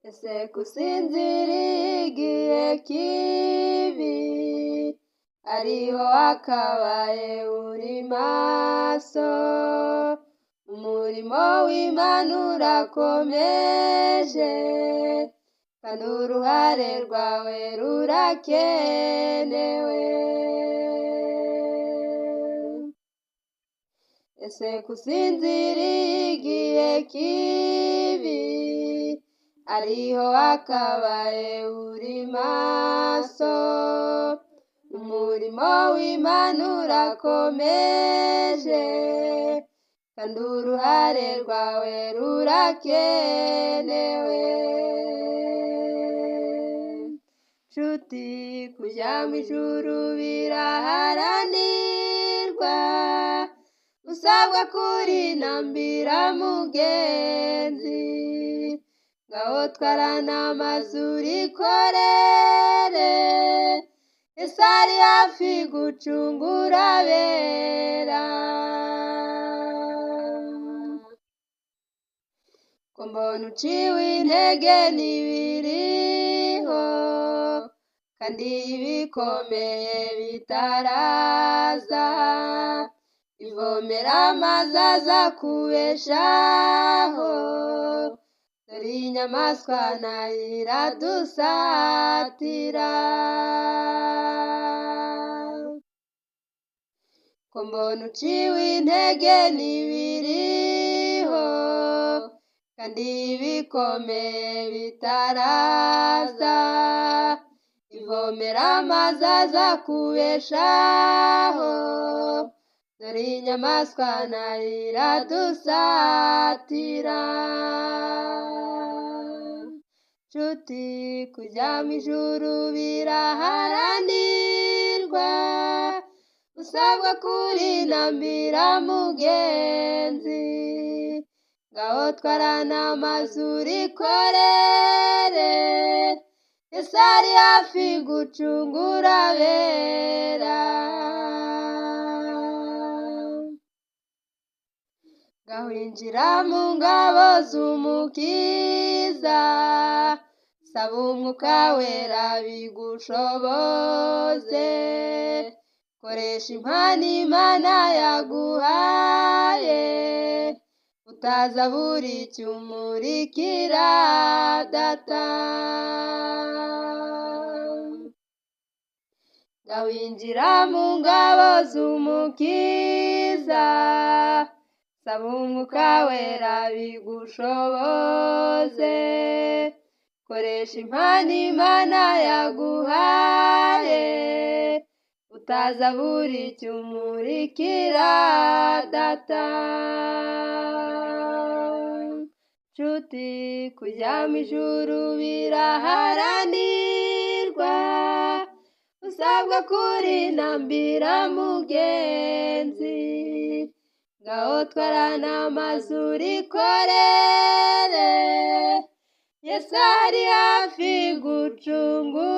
Ese gusinziriye igihe kibi ariho wakabaye uri maso, umurimo w'Imana urakomeje kandi uruhare rwawe rurakenewe. Ese gusinziriye igihe kibi ariho wakabaye uri maso, umurimo w'Imana urakomeje kandi uruhare rwawe rurakenewe. Nshuti, kujya mu ijuru biraharanirwa, usabwa kurinambira mugenzi, ngaho twarana amazu urikorere, Yesu ari hafi gucungura abera. Ko mbona uciwe intege n'ibiriho kandi ibikomeye bitaraza, ivomera amazi aza kubeshaho, dore inyamaswa nayo iradusatira. Ko mbona uciwe intege n'ibiriho kandi ibikomeye bitaraza, ivomera amazi aza kubeshaho, dore inyamaswa nayo iradusatira. Nshuti, kujya mu ijuru biraharanirwa, usabwa kurinambira mugenzi, ngaho twarana amazu urikorere, Yesu ari hafi gucungura abera. Ngaho injira mu ngabo z'Umukiza, saba Umwuka Wera bigushoboze, koresha impano Imana yaguhaye, utaza buri icyo umurikira Data. Ngaho injira mu ngabo z'Umukiza, saba Umwuka Wera bigushoboze, koresha impano Imana yaguhaye, utaza buri icyo umurikira Data. Nshuti, kujya mu ijuru biraharanirwa, usabwa kurinambira mugenzi, ngaho twarana amazu urikorere, Yesu ari hafi gucungura